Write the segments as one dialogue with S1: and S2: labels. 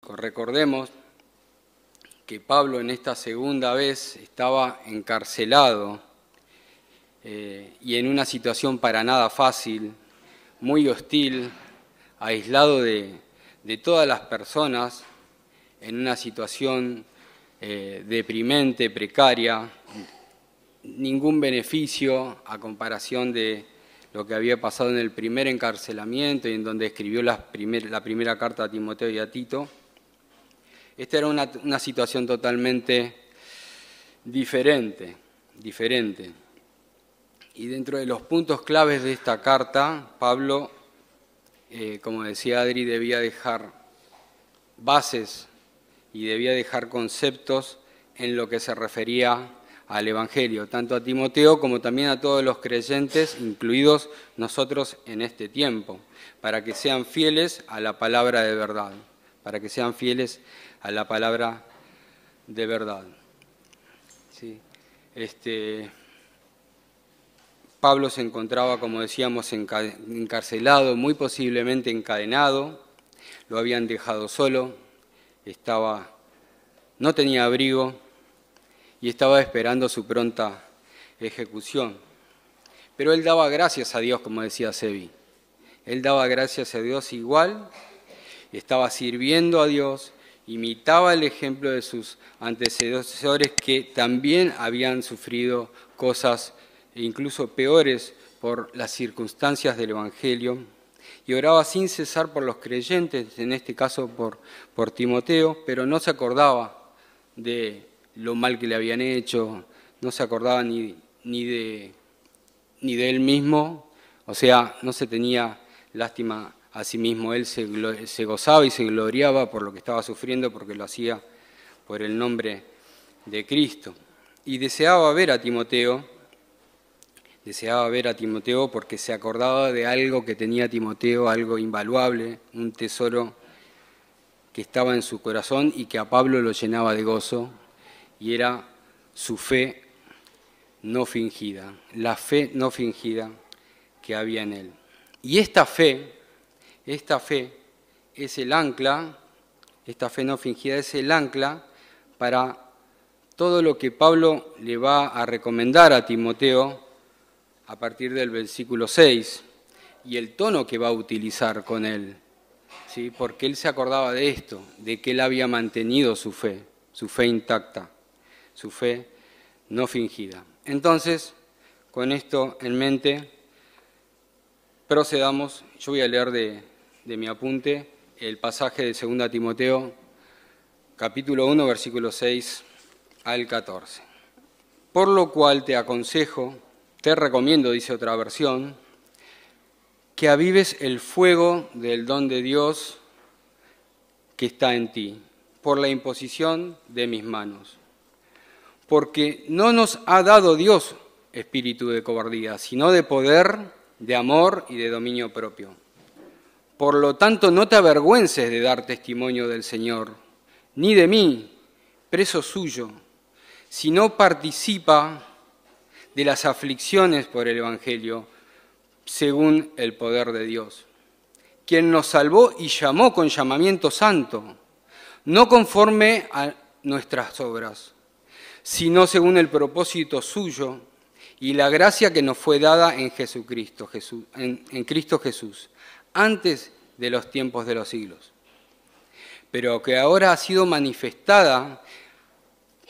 S1: Recordemos que Pablo en esta segunda vez estaba encarcelado y en una situación para nada fácil, muy hostil, aislado de todas las personas, en una situación deprimente, precaria, ningún beneficio a comparación de lo que había pasado en el primer encarcelamiento y en donde escribió la primera carta a Timoteo y a Tito. Esta era una situación totalmente diferente. Y dentro de los puntos claves de esta carta, Pablo, como decía Adri, debía dejar bases y debía dejar conceptos en lo que se refería al Evangelio, tanto a Timoteo como también a todos los creyentes, incluidos nosotros en este tiempo, para que sean fieles a la palabra de verdad, Sí. Pablo se encontraba, como decíamos, encarcelado, muy posiblemente encadenado, lo habían dejado solo, no tenía abrigo y estaba esperando su pronta ejecución. Pero él daba gracias a Dios, como decía Sebi. Él daba gracias a Dios igual, estaba sirviendo a Dios, imitaba el ejemplo de sus antecesores que también habían sufrido cosas incluso peores por las circunstancias del Evangelio, y oraba sin cesar por los creyentes, en este caso por Timoteo, pero no se acordaba de lo mal que le habían hecho, no se acordaba ni de él mismo, o sea, no se tenía lástima a sí mismo. Él se gozaba y se gloriaba por lo que estaba sufriendo, porque lo hacía por el nombre de Cristo. Y deseaba ver a Timoteo porque se acordaba de algo que tenía Timoteo, algo invaluable, un tesoro que estaba en su corazón y que a Pablo lo llenaba de gozo, y era su fe no fingida, la fe no fingida que había en él. Y esta fe es el ancla, esta fe no fingida es el ancla para todo lo que Pablo le va a recomendar a Timoteo a partir del versículo 6 y el tono que va a utilizar con él, ¿sí? Porque él se acordaba de esto, de que él había mantenido su fe intacta, su fe no fingida. Entonces, con esto en mente, procedamos. Yo voy a leer de mi apunte el pasaje de 2 Timoteo, capítulo 1, versículo 6 al 14. Por lo cual te aconsejo, te recomiendo, dice otra versión, que avives el fuego del don de Dios que está en ti, por la imposición de mis manos. Porque no nos ha dado Dios espíritu de cobardía, sino de poder, de amor y de dominio propio. Por lo tanto, no te avergüences de dar testimonio del Señor, ni de mí, preso suyo, sino participa de las aflicciones por el Evangelio, según el poder de Dios, quien nos salvó y llamó con llamamiento santo, no conforme a nuestras obras, sino según el propósito suyo y la gracia que nos fue dada en Cristo Jesús, antes de los tiempos de los siglos, pero que ahora ha sido manifestada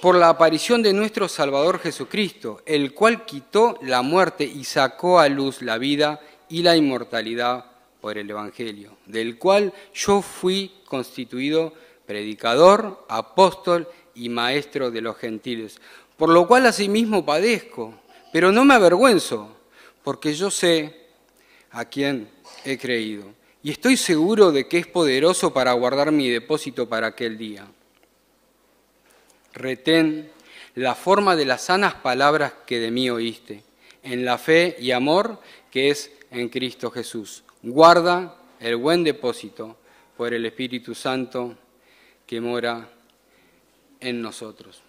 S1: por la aparición de nuestro Salvador Jesucristo, el cual quitó la muerte y sacó a luz la vida y la inmortalidad por el Evangelio, del cual yo fui constituido predicador, apóstol y maestro de los gentiles, por lo cual asimismo padezco, pero no me avergüenzo, porque yo sé a quién he creído, y estoy seguro de que es poderoso para guardar mi depósito para aquel día. Retén la forma de las sanas palabras que de mí oíste, en la fe y amor que es en Cristo Jesús. Guarda el buen depósito por el Espíritu Santo que mora en nosotros.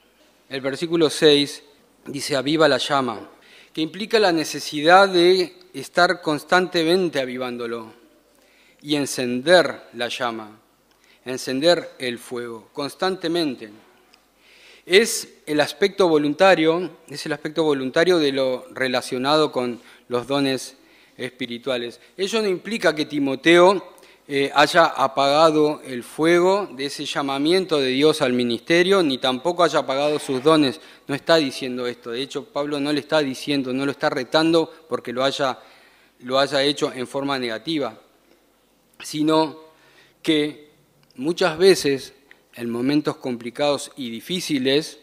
S1: El versículo 6 dice: aviva la llama, que implica la necesidad de estar constantemente avivándolo y encender la llama. encender el fuego constantemente. Es el aspecto voluntario de lo relacionado con los dones espirituales. Ello no implica que Timoteo haya apagado el fuego de ese llamamiento de Dios al ministerio, ni tampoco haya apagado sus dones. No está diciendo esto. De hecho, Pablo no le está diciendo, no lo está retando porque lo haya hecho en forma negativa, sino que muchas veces en momentos complicados y difíciles,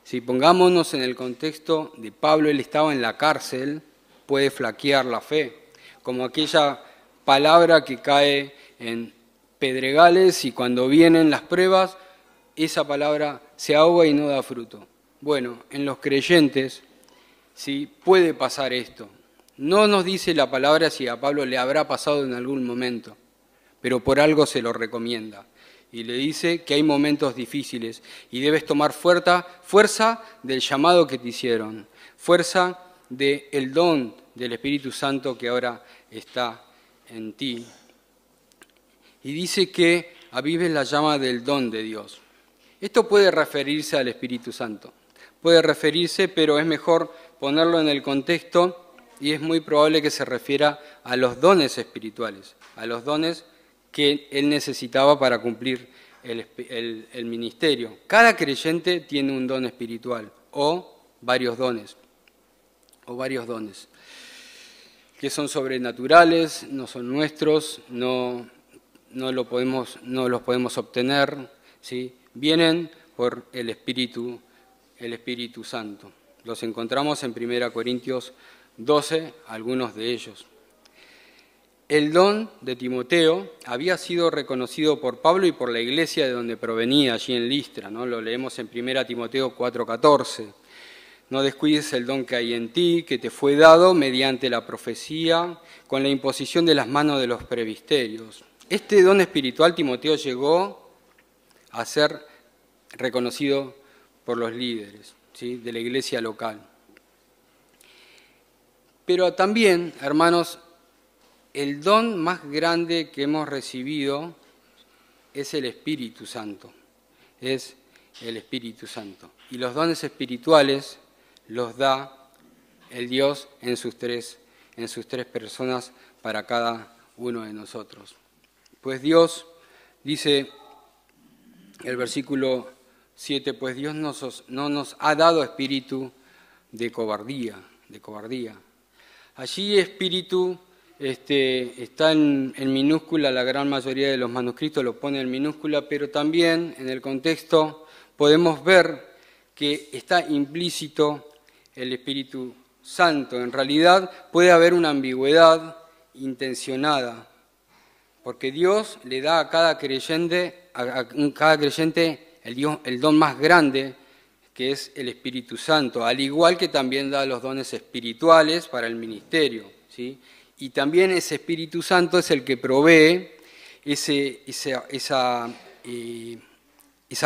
S1: si pongámonos en el contexto de Pablo, él estaba en la cárcel, puede flaquear la fe, como aquella palabra que cae en pedregales y cuando vienen las pruebas, esa palabra se ahoga y no da fruto. Bueno, en los creyentes sí puede pasar esto. No nos dice la palabra si a Pablo le habrá pasado en algún momento, pero por algo se lo recomienda. Y le dice que hay momentos difíciles y debes tomar fuerza del llamado que te hicieron, fuerza del don del Espíritu Santo que ahora está en ti. Y dice que avives la llama del don de Dios. Esto puede referirse al Espíritu Santo, puede referirse, pero es mejor ponerlo en el contexto y es muy probable que se refiera a los dones espirituales, a los dones que él necesitaba para cumplir el ministerio. Cada creyente tiene un don espiritual o varios dones, que son sobrenaturales, no son nuestros, no los podemos obtener, ¿sí? Vienen por el Espíritu Santo. Los encontramos en 1 Corintios 12, algunos de ellos. El don de Timoteo había sido reconocido por Pablo y por la iglesia de donde provenía, allí en Listra, ¿no? Lo leemos en 1 Timoteo 4:14. No descuides el don que hay en ti, que te fue dado mediante la profecía, con la imposición de las manos de los presbiterios. Este don espiritual, Timoteo llegó a ser reconocido por los líderes, ¿sí?, de la iglesia local. Pero también, hermanos, el don más grande que hemos recibido es el Espíritu Santo. Es el Espíritu Santo. Y los dones espirituales los da el Dios en sus tres personas para cada uno de nosotros. Pues Dios, dice el versículo 7, pues Dios no nos ha dado espíritu de cobardía. Allí espíritu está en minúscula, la gran mayoría de los manuscritos lo pone en minúscula, pero también en el contexto podemos ver que está implícito el Espíritu Santo. En realidad puede haber una ambigüedad intencionada, porque Dios le da a cada creyente el don más grande, que es el Espíritu Santo, al igual que también da los dones espirituales para el ministerio, ¿sí? Y también ese Espíritu Santo es el que provee esa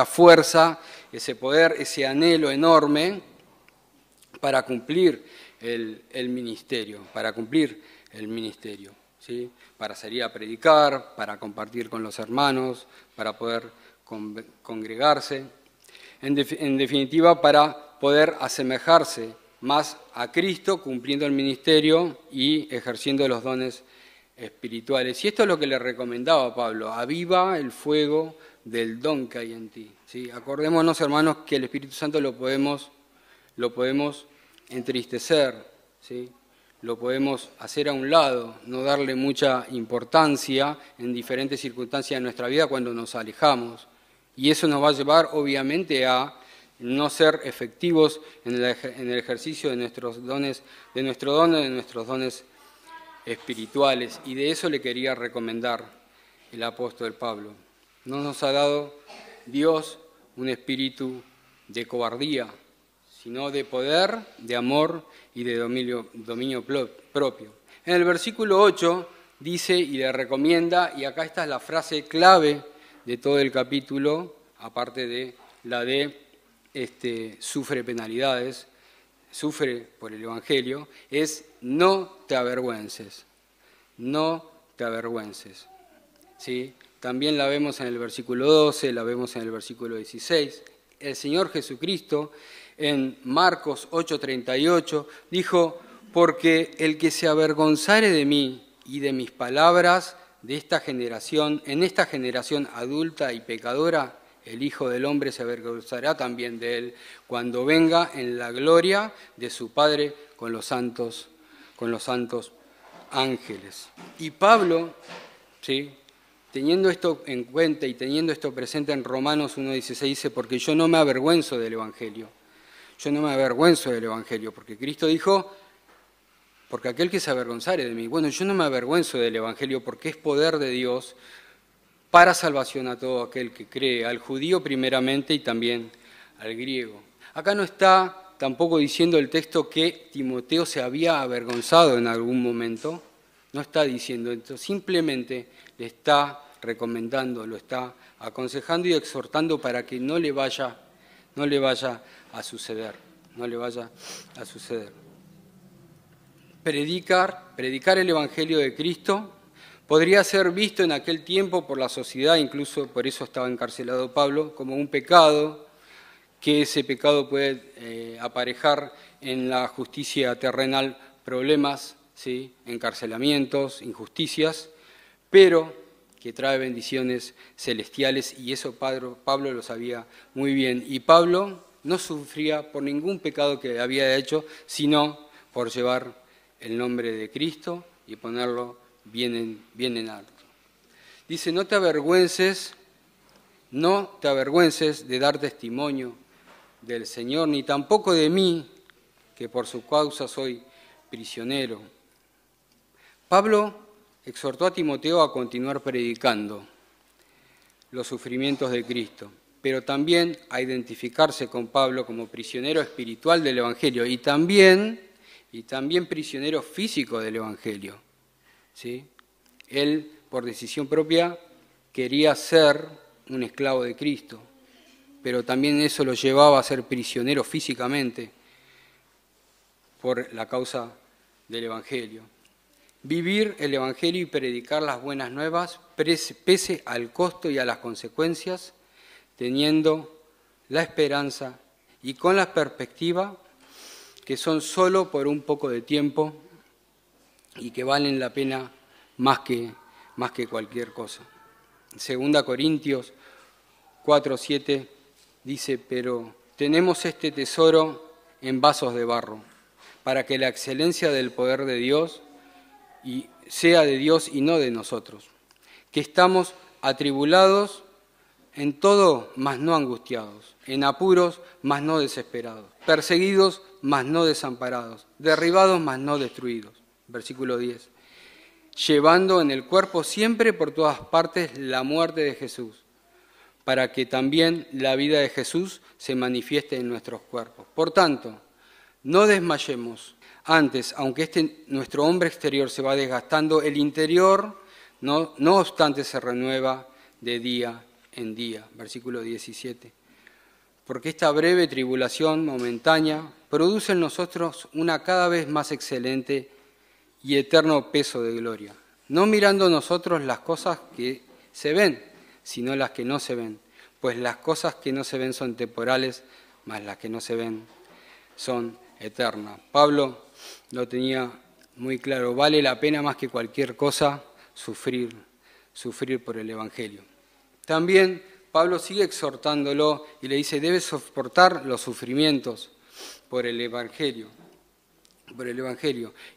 S1: fuerza, ese poder, ese anhelo enorme para cumplir el ministerio, ¿sí? Para salir a predicar, para compartir con los hermanos, para poder congregarse, en definitiva para poder asemejarse más a Cristo, cumpliendo el ministerio y ejerciendo los dones espirituales. Y esto es lo que le recomendaba Pablo: aviva el fuego del don que hay en ti, ¿sí? Acordémonos, hermanos, que el Espíritu Santo lo podemos entristecer, ¿sí? Lo podemos hacer a un lado, no darle mucha importancia en diferentes circunstancias de nuestra vida cuando nos alejamos. Y eso nos va a llevar, obviamente, a no ser efectivos en el ejercicio de nuestros dones espirituales. Y de eso le quería recomendar el apóstol Pablo. No nos ha dado Dios un espíritu de cobardía, sino de poder, de amor y de dominio propio. En el versículo 8 dice y le recomienda, y acá esta es la frase clave de todo el capítulo, aparte de la de sufre penalidades, sufre por el Evangelio, es no te avergüences, ¿sí? también la vemos en el versículo 12, la vemos en el versículo 16. El Señor Jesucristo en Marcos 8:38 dijo: porque el que se avergonzare de mí y de mis palabras de esta generación, en esta generación adulta y pecadora, el Hijo del Hombre se avergonzará también de él cuando venga en la gloria de su Padre con los santos ángeles. Y Pablo, ¿sí?, teniendo esto en cuenta y teniendo esto presente en Romanos 1:16, dice: porque yo no me avergüenzo del Evangelio. Yo no me avergüenzo del Evangelio, porque Cristo dijo: porque aquel que se avergonzare de mí. Bueno, yo no me avergüenzo del Evangelio porque es poder de Dios para salvación a todo aquel que cree, al judío primeramente y también al griego. Acá no está tampoco diciendo el texto que Timoteo se había avergonzado en algún momento. No está diciendo esto, simplemente le está recomendando, lo está aconsejando y exhortando para que no le vaya a suceder. Predicar el Evangelio de Cristo podría ser visto en aquel tiempo por la sociedad, incluso por eso estaba encarcelado Pablo, como un pecado, que ese pecado puede aparejar en la justicia terrenal problemas, ¿sí?, encarcelamientos, injusticias, pero que trae bendiciones celestiales, y eso Pablo lo sabía muy bien. Y Pablo no sufría por ningún pecado que había hecho, sino por llevar el nombre de Cristo y ponerlo bien en alto. Dice: no te avergüences de dar testimonio del Señor, ni tampoco de mí, que por su causa soy prisionero. Pablo exhortó a Timoteo a continuar predicando los sufrimientos de Cristo, pero también a identificarse con Pablo como prisionero espiritual del Evangelio y también prisionero físico del Evangelio, ¿sí? Él, por decisión propia, quería ser un esclavo de Cristo, pero también eso lo llevaba a ser prisionero físicamente por la causa del Evangelio. Vivir el Evangelio y predicar las buenas nuevas pese al costo y a las consecuencias, teniendo la esperanza y con la perspectiva que son solo por un poco de tiempo y que valen la pena más que cualquier cosa. 2 Corintios 4:7 dice: pero tenemos este tesoro en vasos de barro, para que la excelencia del poder de Dios sea de Dios y no de nosotros, que estamos atribulados en todo, mas no angustiados, en apuros, mas no desesperados, perseguidos, mas no desamparados, derribados, mas no destruidos. Versículo 10. Llevando en el cuerpo siempre por todas partes la muerte de Jesús, para que también la vida de Jesús se manifieste en nuestros cuerpos. Por tanto, no desmayemos. Antes, aunque nuestro hombre exterior se va desgastando, el interior, no obstante, se renueva de día en día. Versículo 17. Porque esta breve tribulación momentánea produce en nosotros una cada vez más excelente y eterno peso de gloria, no mirando nosotros las cosas que se ven, sino las que no se ven, pues las cosas que no se ven son temporales, mas las que no se ven son eternas. Pablo lo tenía muy claro: vale la pena más que cualquier cosa sufrir por el Evangelio. También Pablo sigue exhortándolo y le dice: debes soportar los sufrimientos por el Evangelio.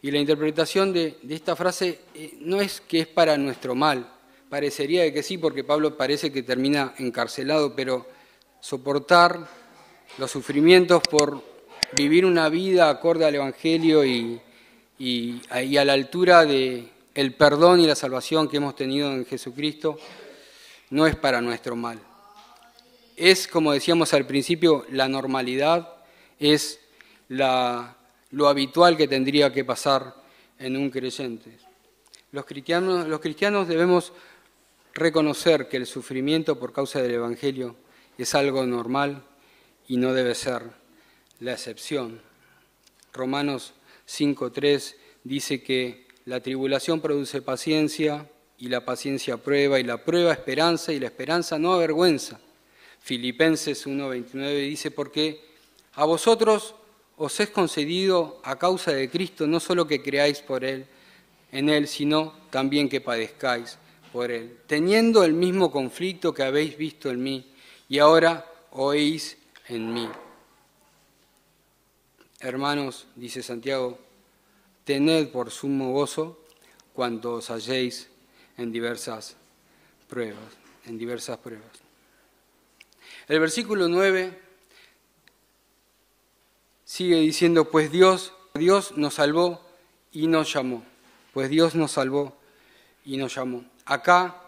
S1: Y la interpretación de esta frase no es que es para nuestro mal. Parecería de que sí, porque Pablo parece que termina encarcelado, pero soportar los sufrimientos por vivir una vida acorde al Evangelio y a la altura del perdón y la salvación que hemos tenido en Jesucristo, no es para nuestro mal. Es, como decíamos al principio, la normalidad, es lo habitual que tendría que pasar en un creyente. Los cristianos debemos reconocer que el sufrimiento por causa del Evangelio es algo normal y no debe ser la excepción. Romanos 5:3 dice que la tribulación produce paciencia, y la paciencia prueba, y la prueba esperanza, y la esperanza no avergüenza. Filipenses 1:29 dice, porque a vosotros os es concedido a causa de Cristo no solo que creáis en Él, sino también que padezcáis por Él, teniendo el mismo conflicto que habéis visto en mí y ahora oís en mí. Hermanos, dice Santiago, tened por sumo gozo cuando os halléis en diversas pruebas. El versículo 9 sigue diciendo, pues Dios nos salvó y nos llamó. Pues Dios nos salvó y nos llamó. Acá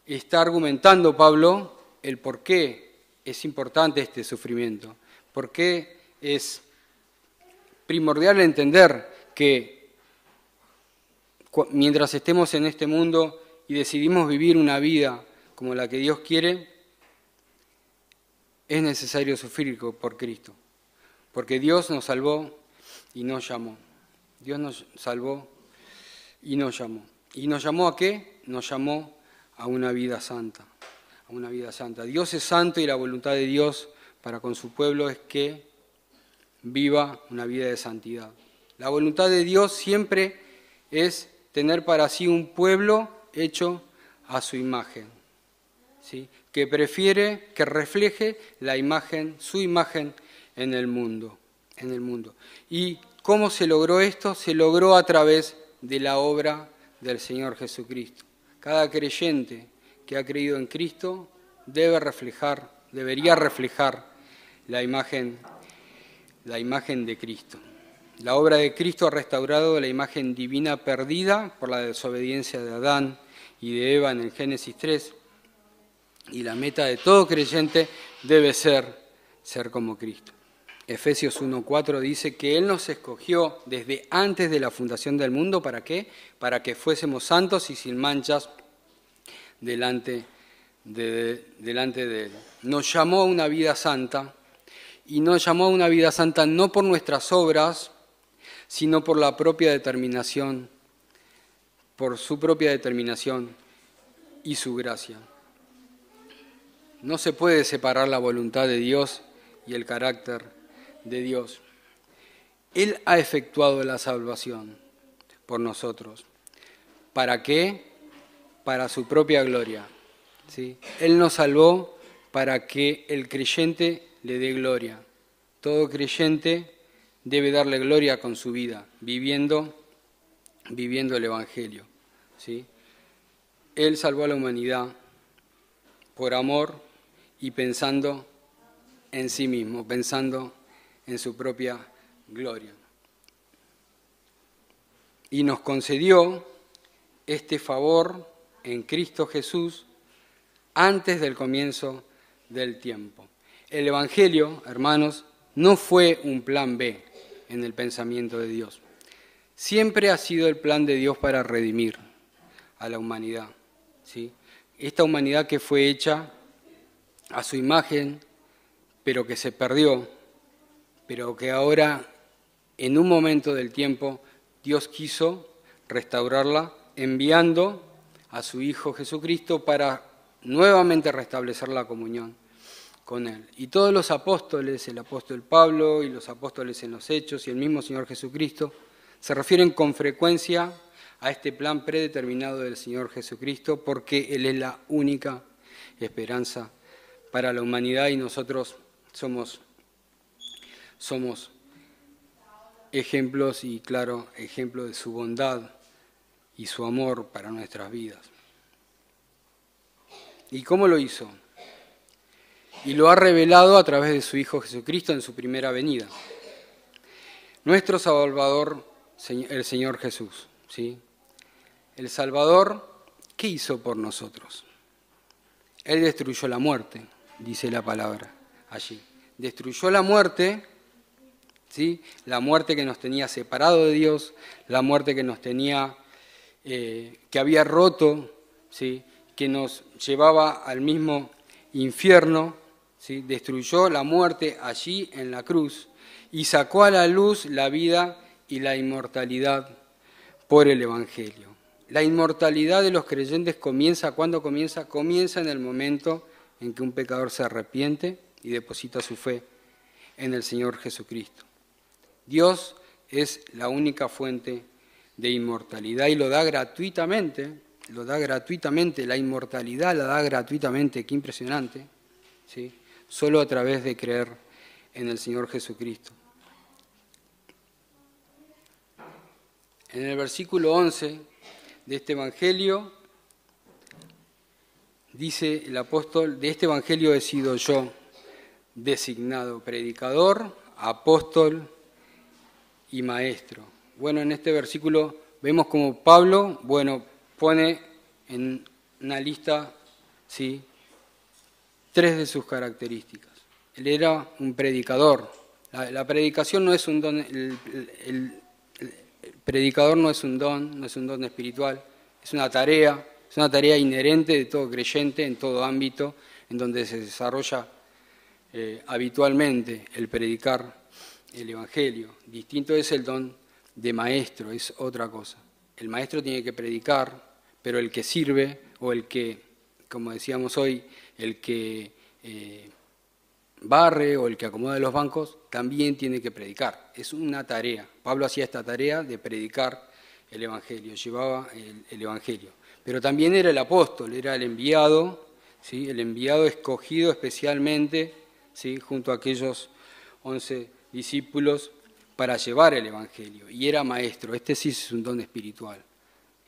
S1: está argumentando Pablo el por qué es importante este sufrimiento, por qué es primordial entender que mientras estemos en este mundo y decidimos vivir una vida como la que Dios quiere, es necesario sufrir por Cristo, porque Dios nos salvó y nos llamó. Dios nos salvó y nos llamó. ¿Y nos llamó a qué? Nos llamó a una vida santa, a una vida santa. Dios es santo y la voluntad de Dios para con su pueblo es que viva una vida de santidad. La voluntad de Dios siempre es tener para sí un pueblo hecho a su imagen, ¿sí? Que prefiere, que refleje la imagen, su imagen en el mundo. ¿Y cómo se logró esto? Se logró a través de la obra del Señor Jesucristo. Cada creyente que ha creído en Cristo debería reflejar la imagen de Cristo. La obra de Cristo ha restaurado la imagen divina perdida por la desobediencia de Adán y de Eva en el Génesis 3, y la meta de todo creyente debe ser como Cristo. Efesios 1:4 dice que Él nos escogió desde antes de la fundación del mundo, ¿para qué? Para que fuésemos santos y sin manchas delante de Él. Nos llamó a una vida santa, y nos llamó a una vida santa no por nuestras obras, sino por la propia determinación, por su propia determinación y su gracia. No se puede separar la voluntad de Dios y el carácter de Dios. Él ha efectuado la salvación por nosotros. ¿Para qué? Para su propia gloria, ¿sí? Él nos salvó para que el creyente le dé gloria. Todo creyente debe darle gloria con su vida, viviendo el Evangelio, ¿sí? Él salvó a la humanidad por amor y pensando en sí mismo, pensando en su propia gloria. Y nos concedió este favor en Cristo Jesús antes del comienzo del tiempo. El Evangelio, hermanos, no fue un plan B en el pensamiento de Dios. Siempre ha sido el plan de Dios para redimir a la humanidad, ¿sí? Esta humanidad que fue hecha a su imagen, pero que se perdió, pero que ahora, en un momento del tiempo, Dios quiso restaurarla, enviando a su Hijo Jesucristo para nuevamente restablecer la comunión con Él. Y todos los apóstoles, el apóstol Pablo y los apóstoles en los Hechos y el mismo Señor Jesucristo, se refieren con frecuencia a este plan predeterminado del Señor Jesucristo, porque Él es la única esperanza para la humanidad y nosotros somos ejemplos y claro, ejemplo de su bondad y su amor para nuestras vidas. ¿Y cómo lo hizo? Y lo ha revelado a través de su Hijo Jesucristo en su primera venida. Nuestro Salvador, el Señor Jesús, ¿sí? El Salvador, ¿qué hizo por nosotros? Él destruyó la muerte, dice la palabra allí. Destruyó la muerte, ¿sí? La muerte que nos tenía separado de Dios, la muerte que nos tenía, que había roto, ¿sí? Que nos llevaba al mismo infierno, ¿sí? Destruyó la muerte allí en la cruz y sacó a la luz la vida y la inmortalidad por el Evangelio. La inmortalidad de los creyentes comienza, ¿cuándo comienza? Comienza en el momento en que un pecador se arrepiente y deposita su fe en el Señor Jesucristo. Dios es la única fuente de inmortalidad y lo da gratuitamente, la inmortalidad la da gratuitamente, qué impresionante, ¿sí? Solo a través de creer en el Señor Jesucristo. En el versículo 11 de este Evangelio, dice el apóstol, de este Evangelio he sido yo designado predicador, apóstol y maestro. Bueno, en este versículo vemos como Pablo, pone en una lista, ¿sí?, 3 de sus características. Él era un predicador. La predicación no es un don, el predicador no es un don espiritual, es una tarea inherente de todo creyente en todo ámbito en donde se desarrolla habitualmente el predicar el Evangelio. Distinto es el don de maestro, es otra cosa. El maestro tiene que predicar, pero el que sirve, o el que, como decíamos hoy, el que barre o el que acomoda los bancos, también tiene que predicar. Es una tarea. Pablo hacía esta tarea de predicar el Evangelio, llevaba el Evangelio. Pero también era el apóstol, era el enviado, ¿sí?, el enviado escogido especialmente, ¿sí?, junto a aquellos 11 discípulos para llevar el Evangelio. Y era maestro, este sí es un don espiritual.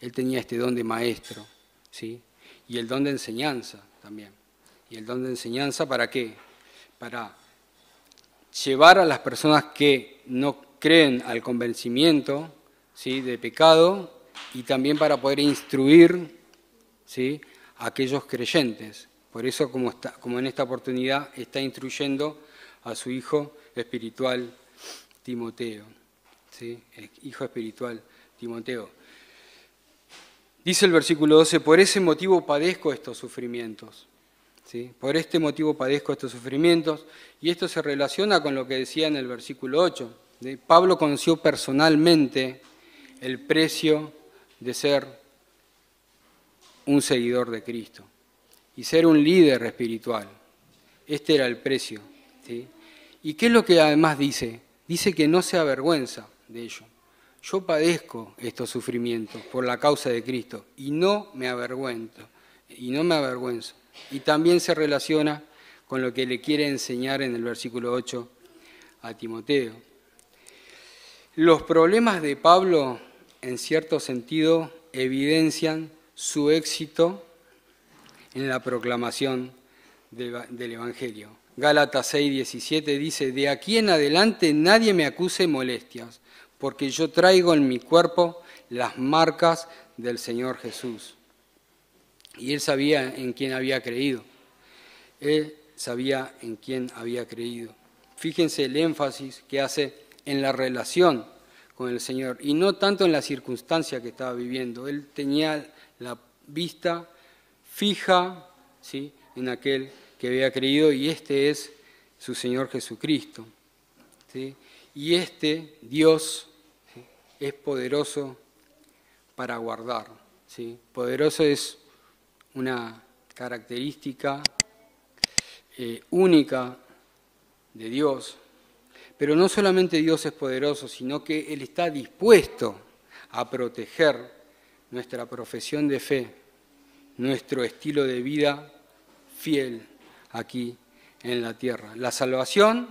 S1: Él tenía este don de maestro, ¿sí?, y el don de enseñanza también. ¿Y el don de enseñanza para qué? Para llevar a las personas que no creen al convencimiento, ¿sí?, de pecado, y también para poder instruir, ¿sí?, a aquellos creyentes. Por eso, como en esta oportunidad, está instruyendo a su hijo espiritual Timoteo, ¿sí?, hijo espiritual Timoteo. Dice el versículo 12, por ese motivo padezco estos sufrimientos. ¿Sí? Por este motivo padezco estos sufrimientos, y esto se relaciona con lo que decía en el versículo 8. Pablo conoció personalmente el precio de ser un seguidor de Cristo y ser un líder espiritual. Este era el precio, ¿sí? ¿Y qué es lo que además dice? Dice que no se avergüenza de ello. Yo padezco estos sufrimientos por la causa de Cristo y no me avergüenzo. Y también se relaciona con lo que le quiere enseñar en el versículo 8 a Timoteo. Los problemas de Pablo, en cierto sentido, evidencian su éxito en la proclamación del Evangelio. Gálatas 6:17 dice, de aquí en adelante nadie me acuse molestias, porque yo traigo en mi cuerpo las marcas del Señor Jesús. Y él sabía en quién había creído. Fíjense el énfasis que hace en la relación con el Señor y no tanto en la circunstancia que estaba viviendo. Él tenía la vista fija, ¿sí?, en aquel que había creído, y este es su Señor Jesucristo, ¿sí? Y este Dios, ¿sí?, es poderoso para guardar, ¿sí? Poderoso es una característica única de Dios, pero no solamente Dios es poderoso, sino que Él está dispuesto a proteger nuestra profesión de fe, nuestro estilo de vida fiel aquí en la tierra. La salvación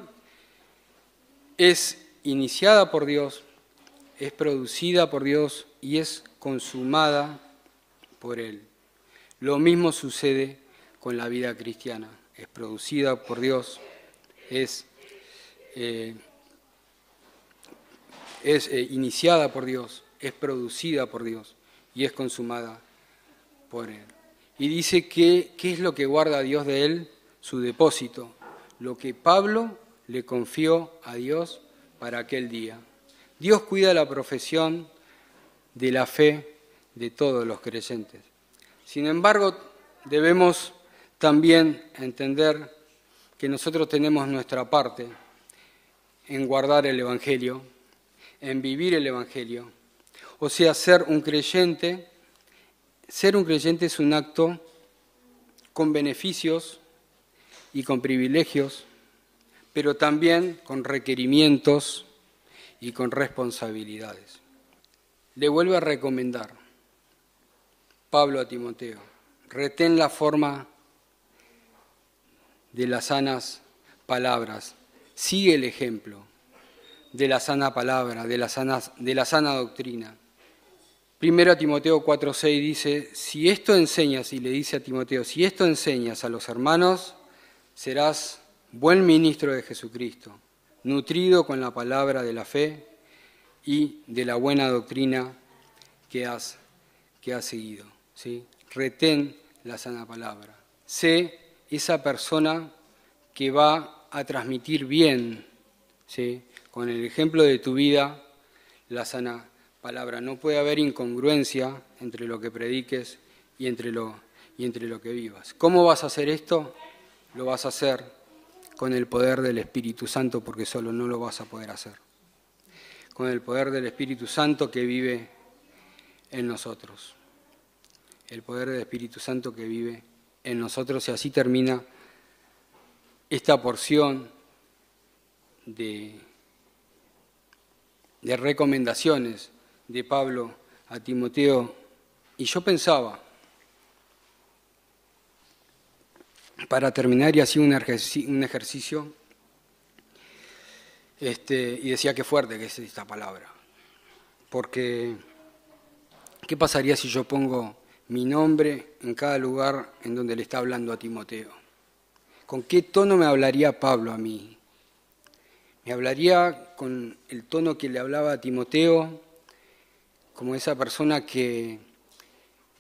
S1: es iniciada por Dios, es producida por Dios y es consumada por Él. Lo mismo sucede con la vida cristiana. Es producida por Dios, es iniciada por Dios, es producida por Dios y es consumada por Él. Y dice que, ¿qué es lo que guarda a Dios de Él? Su depósito, lo que Pablo le confió a Dios para aquel día. Dios cuida la profesión de la fe de todos los creyentes. Sin embargo, debemos también entender que nosotros tenemos nuestra parte en guardar el Evangelio, en vivir el Evangelio, o sea, ser un creyente ser un creyente es un acto con beneficios y con privilegios, pero también con requerimientos y con responsabilidades. Le vuelve a recomendar Pablo a Timoteo: retén la forma de las sanas palabras, sigue el ejemplo de la sana palabra, de la sana doctrina. Primero a Timoteo 4:6 dice: si esto enseñas, y le dice a Timoteo, si esto enseñas a los hermanos, serás buen ministro de Jesucristo, nutrido con la palabra de la fe y de la buena doctrina que has seguido. ¿Sí? Retén la sana palabra. Sé esa persona que va a transmitir bien, ¿sí?, con el ejemplo de tu vida, la sana palabra. No puede haber incongruencia entre lo que prediques y entre lo que vivas. ¿Cómo vas a hacer esto? Lo vas a hacer con el poder del Espíritu Santo, porque solo no lo vas a poder hacer. Con el poder del Espíritu Santo que vive en nosotros. El poder del Espíritu Santo que vive en nosotros, y así termina esta porción de recomendaciones de Pablo a Timoteo. Y yo pensaba, para terminar, y así un ejercicio, y decía qué fuerte que es esta palabra, porque ¿qué pasaría si yo pongo mi nombre en cada lugar en donde le está hablando a Timoteo? ¿Con qué tono me hablaría Pablo a mí? Me hablaría con el tono que le hablaba a Timoteo, como esa persona que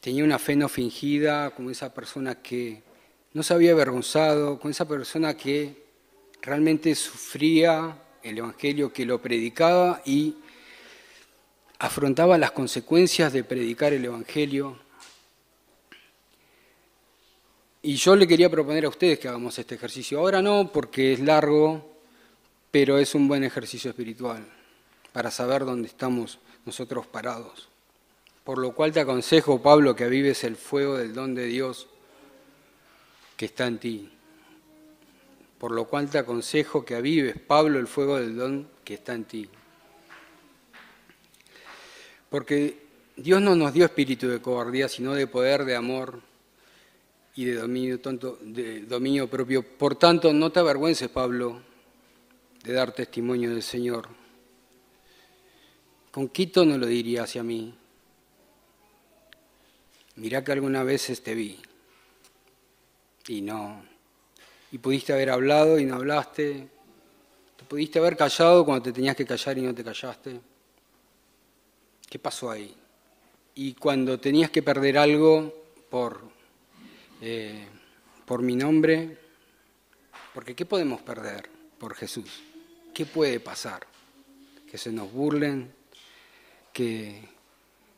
S1: tenía una fe no fingida, como esa persona que no se había avergonzado, con esa persona que realmente sufría el Evangelio, que lo predicaba y afrontaba las consecuencias de predicar el Evangelio. Y yo le quería proponer a ustedes que hagamos este ejercicio. Ahora no, porque es largo, pero es un buen ejercicio espiritual para saber dónde estamos nosotros parados. Por lo cual te aconsejo, Pablo, que avives el fuego del don de Dios que está en ti. Por lo cual te aconsejo que avives, Pablo, el fuego del don que está en ti. Porque Dios no nos dio espíritu de cobardía, sino de poder, de amor y de dominio propio. Por tanto, no te avergüences, Pablo, de dar testimonio del Señor. ¿Con qué tono lo diría hacia mí? Mirá que algunas veces te vi y no. Y pudiste haber hablado y no hablaste. Te pudiste haber callado cuando te tenías que callar y no te callaste. ¿Qué pasó ahí? Y cuando tenías que perder algo por mi nombre, porque ¿qué podemos perder por Jesús? ¿Qué puede pasar? Que se nos burlen, que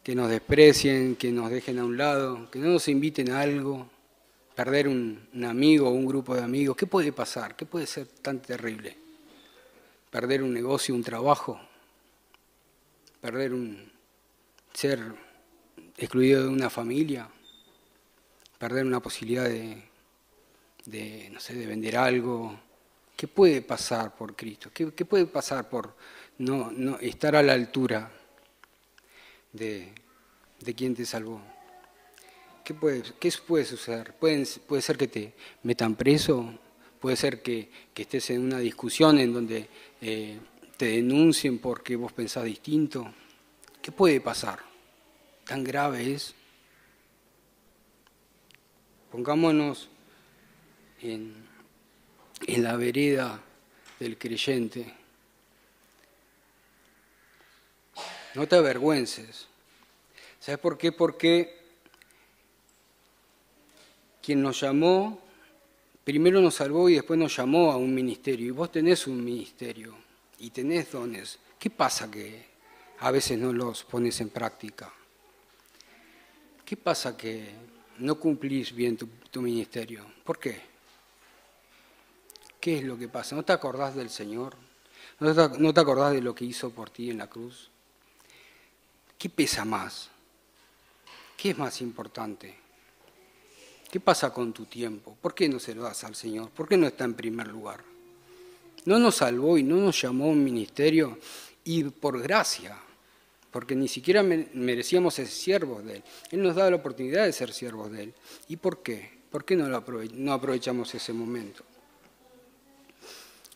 S1: nos desprecien, que nos dejen a un lado, que no nos inviten a algo, perder un amigo o un grupo de amigos. ¿Qué puede pasar? ¿Qué puede ser tan terrible? Perder un negocio, un trabajo, ser excluido de una familia, perder una posibilidad de vender algo. ¿Qué puede pasar por Cristo? ¿Qué puede pasar por no estar a la altura de quien te salvó? ¿Qué puede suceder? Puede ser que te metan preso, puede ser que estés en una discusión en donde te denuncien porque vos pensás distinto. ¿Qué puede pasar? ¿Tan grave es? Pongámonos en la vereda del creyente. No te avergüences. ¿Sabes por qué? Porque quien nos llamó, primero nos salvó y después nos llamó a un ministerio. Y vos tenés un ministerio y tenés dones. ¿Qué pasa que a veces no los pones en práctica? ¿Qué pasa que no cumplís bien tu ministerio? ¿Por qué? ¿Qué es lo que pasa? ¿No te acordás del Señor? ¿No te acordás de lo que hizo por ti en la cruz? ¿Qué pesa más? ¿Qué es más importante? ¿Qué pasa con tu tiempo? ¿Por qué no se lo das al Señor? ¿Por qué no está en primer lugar? No nos salvó y no nos llamó a un ministerio y por gracia, porque ni siquiera merecíamos ser siervos de Él. Él nos da la oportunidad de ser siervos de Él. ¿Y por qué? ¿Por qué no aprovechamos ese momento?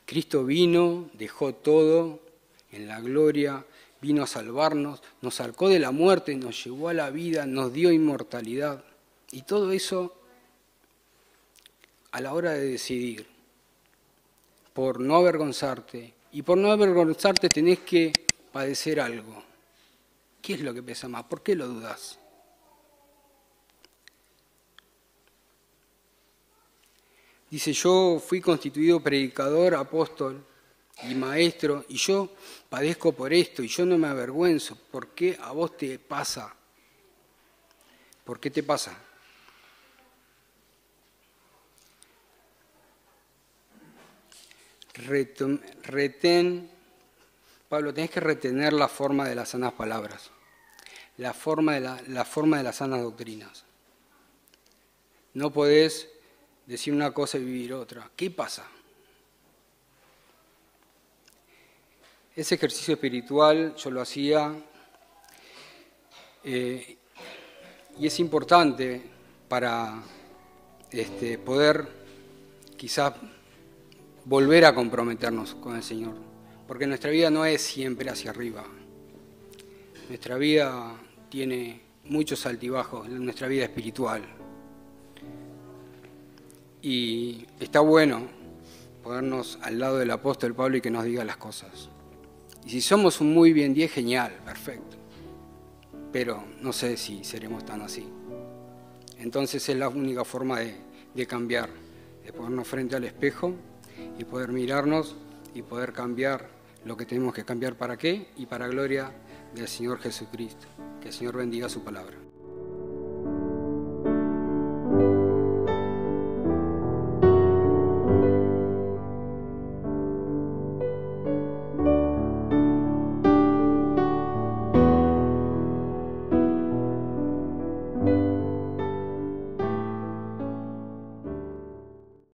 S1: Cristo vino, dejó todo en la gloria, vino a salvarnos, nos sacó de la muerte, nos llevó a la vida, nos dio inmortalidad. Y todo eso a la hora de decidir, por no avergonzarte, y por no avergonzarte tenés que padecer algo. ¿Qué es lo que pesa más? ¿Por qué lo dudás? Dice, yo fui constituido predicador, apóstol y maestro, y yo padezco por esto, y yo no me avergüenzo. ¿Por qué a vos te pasa? ¿Por qué te pasa? Pablo, tenés que retener la forma de las sanas palabras, la forma de las sanas doctrinas. No podés decir una cosa y vivir otra. ¿Qué pasa? Ese ejercicio espiritual yo lo hacía y es importante para poder quizás volver a comprometernos con el Señor, porque nuestra vida no es siempre hacia arriba. Nuestra vida tiene muchos altibajos, nuestra vida espiritual. Y está bueno ponernos al lado del apóstol Pablo y que nos diga las cosas. Y si somos un muy bien 10, genial, perfecto. Pero no sé si seremos tan así. Entonces es la única forma de cambiar, de ponernos frente al espejo y poder mirarnos y poder cambiar lo que tenemos que cambiar. ¿Para qué? Y para gloria del Señor Jesucristo. Que el Señor bendiga su palabra.